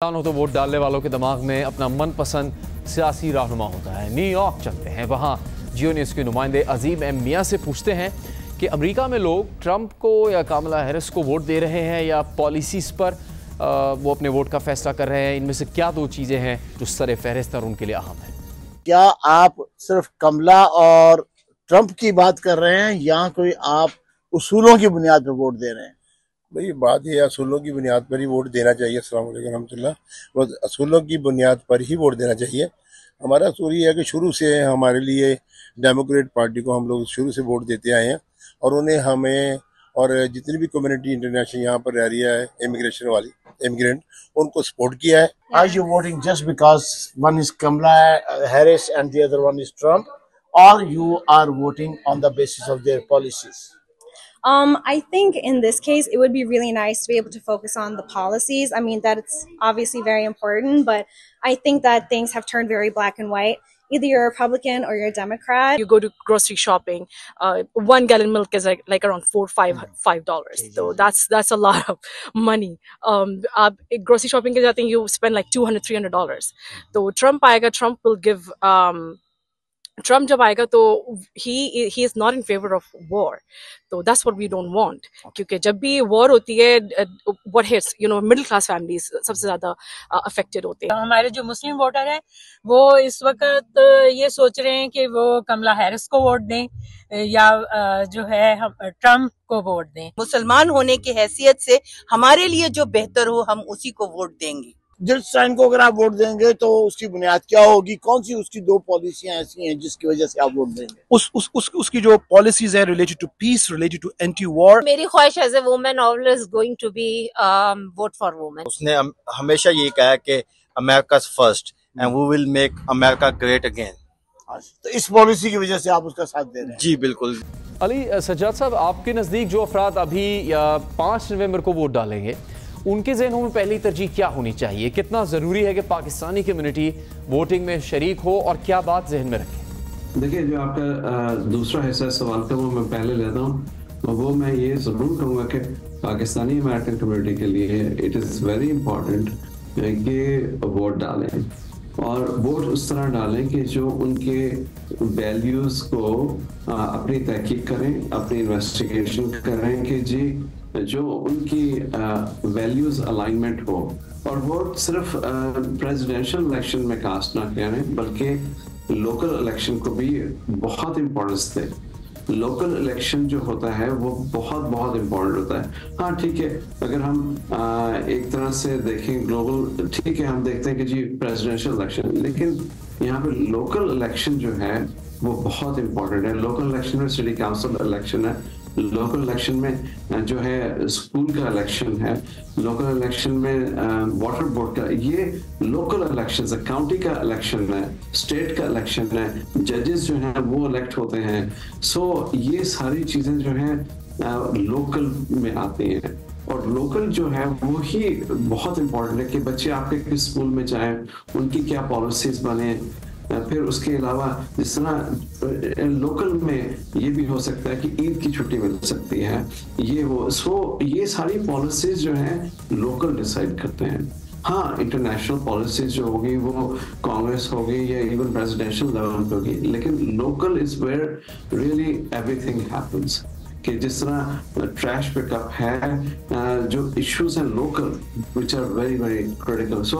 हो तो वोट डालने वालों के दिमाग में अपना मनपसंद सियासी रहनुमा होता है। न्यूयॉर्क चलते हैं, वहां जियो न्यूज़ के नुमाइंदे अजीम एम मियां से पूछते हैं कि अमेरिका में लोग ट्रंप को या कमला हैरिस को वोट दे रहे हैं या पॉलिसीज़ पर वो अपने वोट का फैसला कर रहे हैं। इनमें से क्या दो चीज़ें हैं जो सर फहरिस्त और उनके लिए अहम है? क्या आप सिर्फ कमला और ट्रंप की बात कर रहे हैं या कोई आप उसूलों की बुनियाद पर वोट दे रहे हैं? भाई बात ये असूलों की बुनियाद पर ही वोट देना चाहिए। अस्सलाम वालेकुम रहमतुल्लाह। वो असूलों की बुनियाद पर ही वोट देना चाहिए। हमारा असूल ये है कि शुरू से हमारे लिए डेमोक्रेट पार्टी को हम लोग शुरू से वोट देते आए हैं और उन्हें हमें और जितनी भी कम्युनिटी इंटरनेशनल यहाँ पर रह रही है इमिग्रेशन वाली इमिग्रेंट उनको सपोर्ट किया है। Are you voting just because one is Kamala Harris and the other one is Trump, or you are voting on the basis of their policies? I think in this case, it would be really nice to be able to focus on the policies. I mean, that's obviously very important, but I think that things have turned very black and white. Either you're a Republican or you're a Democrat. You go to grocery shopping, 1 gallon milk is like around $5. So that's a lot of money. आप grocery shopping के जाते हैं, you spend like $200-300. तो Trump आएगा, Trump will give Trump जब आएगा तो he is not in favor of war. So that's what we don't want. क्योंकि जब भी war होती है, what hits, middle class families सबसे ज़्यादा affected होते हैं। हमारे जो मुस्लिम वोटर हैं वो इस वक्त ये सोच रहे हैं कि वो कमला हैरिस को वोट दें या जो है हम ट्रम्प को वोट दें। मुसलमान होने की हैसियत से हमारे लिए जो बेहतर हो हम उसी को वोट देंगे। जिस साइन को अगर आप वोट देंगे तो उसकी बुनियाद क्या होगी? कौन सी उसकी दो पॉलिसियां ऐसी हैं जिसकी वजह से आप वोट देंगे? उसकी जो पॉलिसीज है related to peace, related to anti war. मेरी ख्वाहिश as a women always going to be vote for women. उसने हमेशा ये कहा कि America first and we will make America great again. तो इस पॉलिसी की वजह से आप उसका साथ दे रहे हैं? जी बिल्कुल। अली सज्जाद साहब, आपके नज़दीक जो अफराद अभी 5 नवंबर को वोट डालेंगे उनके जहनों में पहली तरजीह क्या होनी चाहिए? कितना ज़रूरी है कि पाकिस्तानी कम्युनिटी वोटिंग में शरीक हो और क्या बात जहन में रखें? देखिए, जो आपका दूसरा हिस्सा सवाल का वो मैं पहले लेता हूँ। वो मैं ये ज़रूर कहूँगा कि पाकिस्तानी अमेरिकन कम्युनिटी के लिए इट इज़ वेरी इम्पॉर्टेंट कि वोट डालें और वोट उस तरह डालें कि जो उनके वैल्यूज़ को अपनी तहकीक करें, अपनी इन्वेस्टिगेशन करें कि जी जो उनकी वैल्यूज अलाइनमेंट हो। और वोट सिर्फ प्रेसिडेंशियल इलेक्शन में कास्ट ना करें बल्कि लोकल इलेक्शन को भी बहुत इम्पोर्टेंस दे। लोकल इलेक्शन जो होता है वो बहुत इम्पोर्टेंट होता है। हाँ ठीक है, अगर हम एक तरह से देखें ग्लोबल, ठीक है हम देखते हैं कि जी प्रेसिडेंशियल इलेक्शन, लेकिन यहाँ पे लोकल इलेक्शन जो है वो बहुत इम्पोर्टेंट है। लोकल इलेक्शन में सिटी काउंसिल इलेक्शन है, लोकल इलेक्शन में जो है स्कूल का इलेक्शन है, लोकल इलेक्शन में वाटर बोर्ड का, ये लोकल इलेक्शन है, काउंटी का इलेक्शन है, स्टेट का इलेक्शन है, जजेस जो हैं वो इलेक्ट होते हैं। सो ये सारी चीज़ें जो हैं लोकल में आती हैं और लोकल जो है वो ही बहुत इम्पोर्टेंट है कि बच्चे आपके किस स्कूल में जाएं, उनकी क्या पॉलिसीज बने। फिर उसके अलावा जिस तरह लोकल में ये भी हो सकता है कि ईद की छुट्टी मिल सकती है, ये वो ये सारी पॉलिसीज जो हैं लोकल डिसाइड करते हैं। हाँ, इंटरनेशनल पॉलिसीज जो होगी वो कांग्रेस होगी या इवन प्रेसिडेंशियल लेवल पे होगी, लेकिन local is where really everything happens. कि जिस तरह ट्रैश पिकअप है, जो इश्यूज हैं local which are very critical. So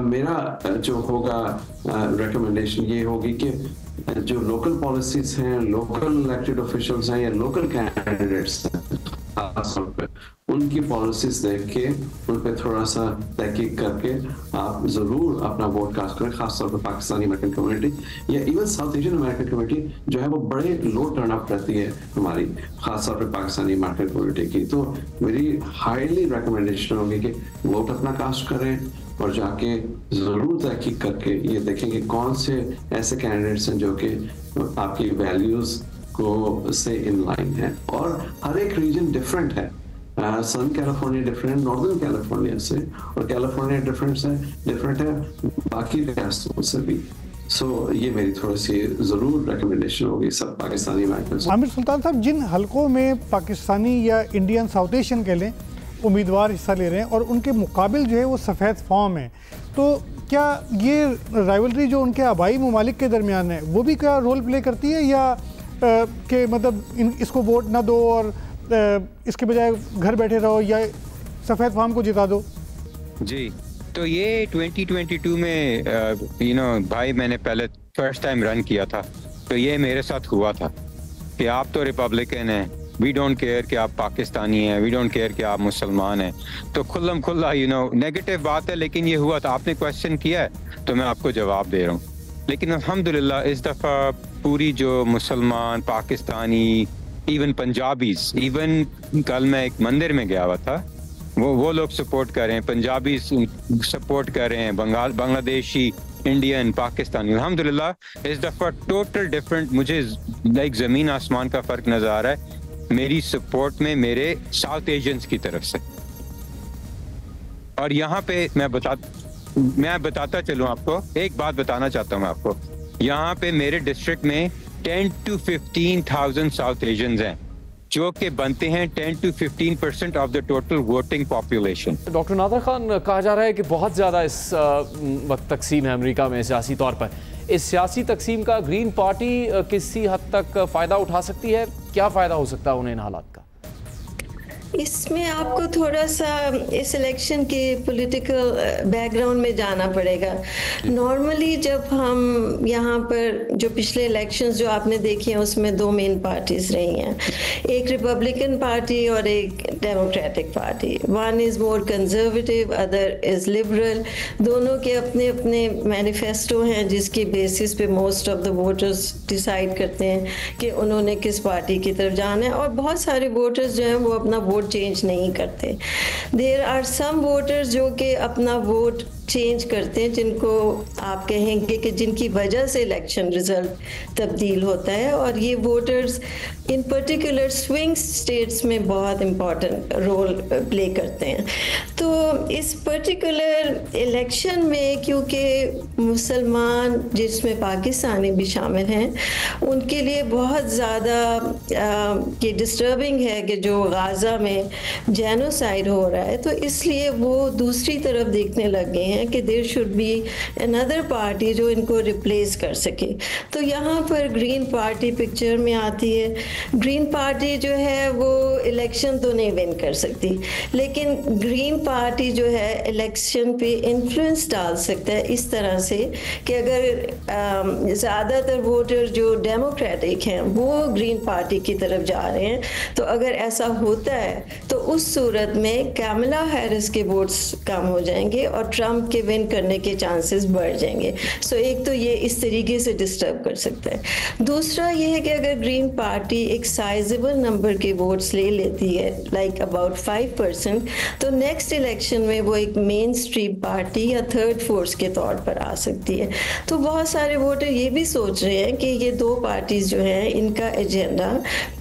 मेरा जो होगा रिकमेंडेशन ये होगी कि जो लोकल पॉलिसीज हैं, लोकल इलेक्टेड ऑफिशियल्स हैं या लोकल कैंडिडेट्स हैं, खासतौर पे उनकी पॉलिसीज देख के उन पर थोड़ा सा तहकीक करके आप ज़रूर अपना वोट कास्ट करें। खासतौर पर पाकिस्तानी अमेरिकन कम्युनिटी या even south Asian American community जो है वो बड़े लो टर्नअप रहती है हमारी, खासतौर पर पाकिस्तानी अमेरिकन कम्युनिटी की। तो मेरी हाईली रिकमेंडेशन होगी कि वोट अपना कास्ट करें और जाके ज़रूर तहकीक करके ये देखें कि कौन से ऐसे कैंडिडेट्स हैं जो कि आपकी वैल्यूज़ को से इन लाइन है। और हर एक रीजन डिफरेंट है, सन कैलिफोर्निया डिफरेंट नॉर्दर्न कैलिफोर्निया से, और कैलिफोर्निया डिफरेंट है बाकी रियासतों से भी। ये मेरी थोड़ी सी ज़रूर रिकमेंडेशन होगी सब पाकिस्तानी अमेरिकन। आमिर सुल्तान साहब, जिन हलकों में पाकिस्तानी या इंडियन साउथ एशियन कह लें उम्मीदवार हिस्सा ले रहे हैं और उनके मुकाबिल जो है वो सफ़ेद फॉर्म है, तो क्या ये राइवलरी जो उनके आबाई ममालिक के दरमियान है वो भी क्या रोल प्ले करती है, या कि मतलब इसको वोट ना दो और इसके बजाय घर बैठे रहो या सफ़ेद फॉर्म को जिता दो? जी, तो ये 2022 में भाई मैंने पहले फर्स्ट टाइम रन किया था, तो ये मेरे साथ हुआ था कि आप तो रिपब्लिकन हैं, वी डोंट केयर कि आप पाकिस्तानी हैं, वी डोंट केयर कि आप मुसलमान हैं, तो खुल्लम खुल्ला नेगेटिव बात है, लेकिन ये हुआ था। आपने क्वेश्चन किया है तो मैं आपको जवाब दे रहा हूँ। लेकिन अल्हम्दुलिल्लाह इस दफ़ा पूरी जो मुसलमान, पाकिस्तानी, इवन पंजाबीज, इवन कल मैं एक मंदिर में गया हुआ था, वो लोग सपोर्ट कर रहे हैं, पंजाबी सपोर्ट कर रहे हैं, बांग्लादेशी, इंडियन, पाकिस्तानी। अल्हम्दुलिल्लाह इस दफ़ा टोटल डिफरेंट, मुझे लाइक ज़मीन आसमान का फ़र्क नज़र आ रहा है मेरी सपोर्ट में मेरे साउथ एशियंस की तरफ से। और यहाँ पे मैं बताता चलूँ आपको, एक बात बताना चाहता हूँ आपको, यहाँ पे मेरे डिस्ट्रिक्ट में 10 to 15,000 साउथ एशियंस हैं, जो कि बनते हैं 10 to 15% of the total voting population. Doctor Nader Khan, कहा जा रहा है कि बहुत ज़्यादा इस वक्त तकसीम है अमेरिका में सियासी तौर पर। इस सियासी तकसीम का ग्रीन पार्टी किसी हद तक फ़ायदा उठा सकती है? क्या फ़ायदा हो सकता है उन्हें इन हालात का? इसमें आपको थोड़ा सा इस इलेक्शन के पॉलिटिकल बैकग्राउंड में जाना पड़ेगा। नॉर्मली जब हम यहाँ पर जो पिछले इलेक्शंस जो आपने देखे हैं उसमें दो मेन पार्टीज रही हैं, एक रिपब्लिकन पार्टी और एक democratic party. One is more conservative, other is liberal. दोनों के अपने अपने मैनिफेस्टो हैं जिसकी बेसिस पे most of the voters decide करते हैं कि उन्होंने किस पार्टी की तरफ जाना है। और बहुत सारे वोटर्स जो हैं वो अपना वोट चेंज नहीं करते। देयर आर सम वोटर्स जो कि अपना वोट चेंज करते हैं, जिनको आप कहेंगे कि जिनकी वजह से इलेक्शन रिजल्ट तब्दील होता है, और ये वोटर्स इन पर्टिकुलर स्विंग स्टेट्स में बहुत इम्पोर्टेंट रोल प्ले करते हैं। तो इस पर्टिकुलर इलेक्शन में क्योंकि मुसलमान, जिसमें पाकिस्तानी भी शामिल हैं, उनके लिए बहुत ज़्यादा ये डिस्टर्बिंग है कि जो गाज़ा में जेनोसाइड हो रहा है, तो इसलिए वो दूसरी तरफ देखने लग गए हैं कि there should be another party जो इनको रिप्लेस कर सके। तो यहाँ पर ग्रीन पार्टी पिक्चर में आती है। ग्रीन पार्टी जो है वो इलेक्शन तो नहीं विन कर सकती, लेकिन ग्रीन पार्टी जो है इलेक्शन पे इन्फ्लुएंस डाल सकता है इस तरह से कि अगर ज़्यादातर वोटर जो डेमोक्रेटिक हैं वो ग्रीन पार्टी की तरफ जा रहे हैं, तो अगर ऐसा होता है तो उस सूरत में कैमला हैरिस के वोट्स कम हो जाएंगे और ट्रम्प के विन करने के चांसेस बढ़ जाएंगे। सो एक तो ये इस तरीके से डिस्टर्ब कर सकता है। दूसरा ये है कि अगर ग्रीन पार्टी एक साइजेबल नंबर के वोट्स ले लेती है, लाइक अबाउट 5%, तो नेक्स्ट इलेक्शन में वो एक मेन स्ट्रीम पार्टी या थर्ड फोर्स के तौर पर आ सकती है। तो बहुत सारे वोटर ये भी सोच रहे हैं कि ये दो पार्टीज जो हैं इनका एजेंडा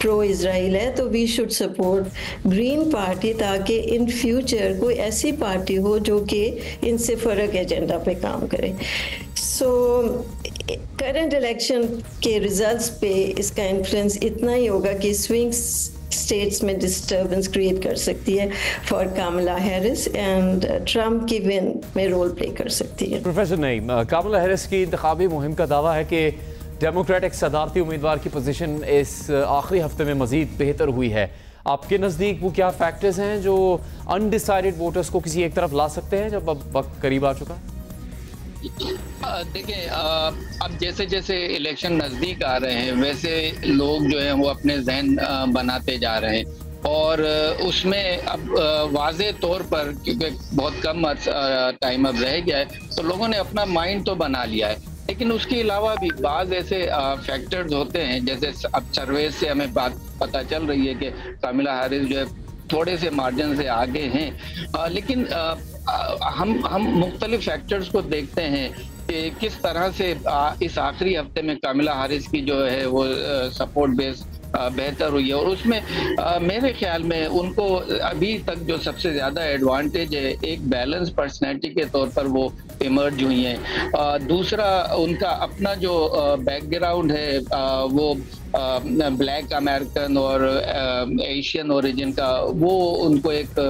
प्रो इजराइल है, तो we should support green party, ताकि इन फ्यूचर कोई ऐसी पार्टी हो जो कि इनसे फ़र्क एजेंडा पे काम करे। सो करंट इलेक्शन के रिजल्ट्स पे इसका इन्फ्लुएंस इतना ही होगा कि स्विंग स्टेट्स में डिस्टर्बेंस क्रिएट कर सकती है for Kamla Harris, and Trump की विन में रोल प्ले कर सकती है। प्रोफेसर नईम, कामला हैरिस की इंतखाबी मुहिम का दावा है कि डेमोक्रेटिक सदारती उम्मीदवार की पोजीशन इस आखिरी हफ्ते में मजीद बेहतर हुई है। आपके नज़दीक वो क्या फैक्टर्स हैं जो अनडिसाइडेड वोटर्स को किसी एक तरफ ला सकते हैं जब अब वक्त करीब आ चुका है? देखिए, अब जैसे जैसे इलेक्शन नज़दीक आ रहे हैं वैसे लोग जो हैं वो अपने जहन बनाते जा रहे हैं, और उसमें अब वाज़े तौर पर, क्योंकि बहुत कम टाइम अब रह गया है, तो लोगों ने अपना माइंड तो बना लिया है। लेकिन उसके अलावा भी बाज़ ऐसे फैक्टर्स होते हैं, जैसे अब सर्वे से हमें बात पता चल रही है कि कामिला हैरिस जो है थोड़े से मार्जिन से आगे हैं, लेकिन हम मुख्तलिफ फैक्टर्स को देखते हैं कि किस तरह से इस आखिरी हफ्ते में कामिला हैरिस की जो है वो सपोर्ट बेस बेहतर हुई है, और उसमें मेरे ख्याल में उनको अभी तक जो सबसे ज़्यादा एडवांटेज है, एक बैलेंस पर्सनैलिटी के तौर पर वो इमर्ज हुई हैं। दूसरा, उनका अपना जो बैकग्राउंड है वो ब्लैक अमेरिकन और एशियन ओरिजिन का, वो उनको एक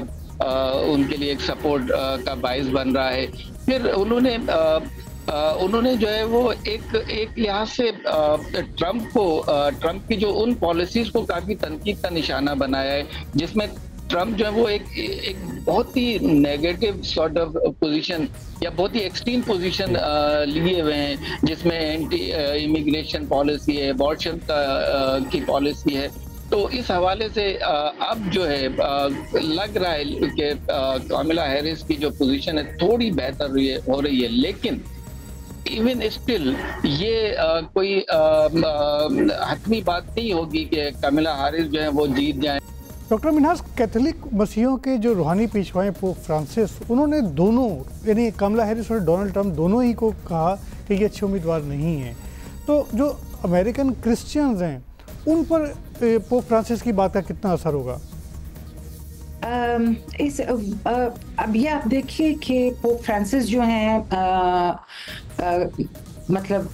उनके लिए एक सपोर्ट का बाइस बन रहा है। फिर उन्होंने जो है वो एक लिहाज से ट्रम्प की जो उन पॉलिसीज को काफी तनकीद का निशाना बनाया है, जिसमें ट्रम्प जो है वो एक बहुत ही नेगेटिव सॉर्ट ऑफ पोजीशन या बहुत ही एक्सट्रीम पोजीशन लिए हुए हैं, जिसमें एंटी इमिग्रेशन पॉलिसी है, अबॉर्शन की पॉलिसी है। तो इस हवाले से अब जो है लग रहा है कि कामिला हैरिस की जो पोजीशन है थोड़ी बेहतर हो रही है, लेकिन इवन स्टिल ये कोई हतमी बात नहीं होगी कि कामिला हैरिस जो है वो जीत जाए। डॉक्टर मिन्हाज, कैथोलिक मसीहों के जो रूहानी पेशवाएं पोप फ्रांसिस, उन्होंने दोनों यानी कमला हैरिस और डोनाल्ड ट्रंप दोनों ही को कहा कि ये अच्छे उम्मीदवार नहीं हैं। तो जो अमेरिकन क्रिश्चियंस हैं उन पर पोप फ्रांसिस की बात का कितना असर होगा? अब ये आप देखिए कि पोप फ्रांसिस जो हैं मतलब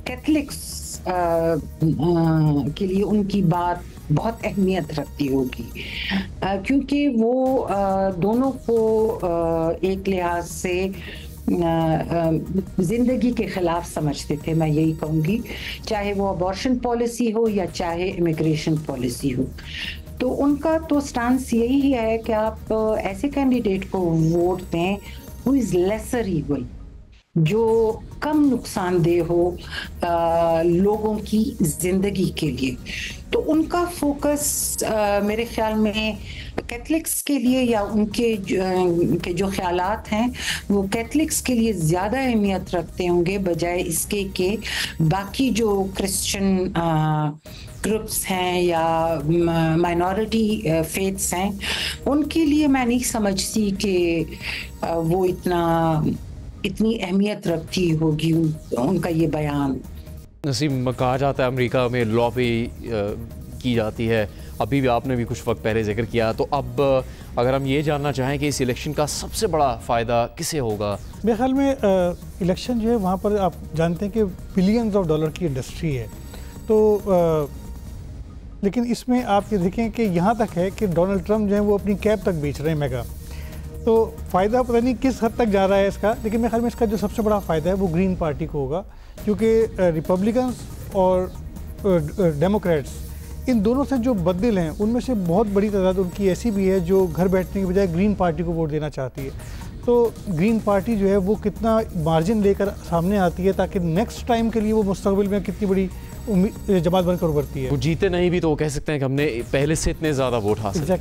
कैथलिक्स के लिए उनकी बात बहुत अहमियत रखती होगी, क्योंकि वो दोनों को एक लिहाज से जिंदगी के खिलाफ समझते थे, मैं यही कहूँगी, चाहे वो अबॉर्शन पॉलिसी हो या चाहे इमिग्रेशन पॉलिसी हो। तो उनका तो स्टांस यही है कि आप ऐसे कैंडिडेट को वोट दें हु इज़ लेसर इविल, जो कम नुकसानदेह हो लोगों की जिंदगी के लिए। तो उनका फोकस मेरे ख्याल में कैथलिक्स के लिए या उनके जो ख्यालात हैं वो कैथलिक्स के लिए ज़्यादा अहमियत रखते होंगे, बजाय इसके कि बाकी जो क्रिश्चियन ग्रुप्स हैं या माइनॉरिटी फेथ्स हैं उनके लिए मैं नहीं समझती कि वो इतनी अहमियत रखती होगी उनका ये बयान। नसीम, कहा जाता है अमेरिका में लॉबी की जाती है, अभी भी आपने भी कुछ वक्त पहले जिक्र किया, तो अब अगर हम ये जानना चाहें कि इस इलेक्शन का सबसे बड़ा फ़ायदा किसे होगा? मेरे ख्याल में इलेक्शन जो है वहाँ पर आप जानते हैं कि बिलियंस ऑफ डॉलर की इंडस्ट्री है, तो लेकिन इसमें आप ये देखें कि यहाँ तक है कि डोनाल्ड ट्रंप जो है वो अपनी कैब तक बेच रहे हैं मेगा, तो फ़ायदा पता नहीं किस हद तक जा रहा है इसका, लेकिन मेरे ख्याल में इसका जो सबसे बड़ा फ़ायदा है वो ग्रीन पार्टी को होगा, क्योंकि रिपब्लिकन्स और डेमोक्रेट्स इन दोनों से जो बददिल हैं उनमें से बहुत बड़ी तादाद उनकी ऐसी भी है जो घर बैठने के बजाय ग्रीन पार्टी को वोट देना चाहती है। तो ग्रीन पार्टी जो है वो कितना मार्जिन लेकर सामने आती है ताकि नेक्स्ट टाइम के लिए वो मुस्तकबिल में कितनी बड़ी जमात बनकर उभरती है। वो जीते नहीं भी तो वो कह सकते हैं कि हमने पहले से इतने ज़्यादा वोट हासिल।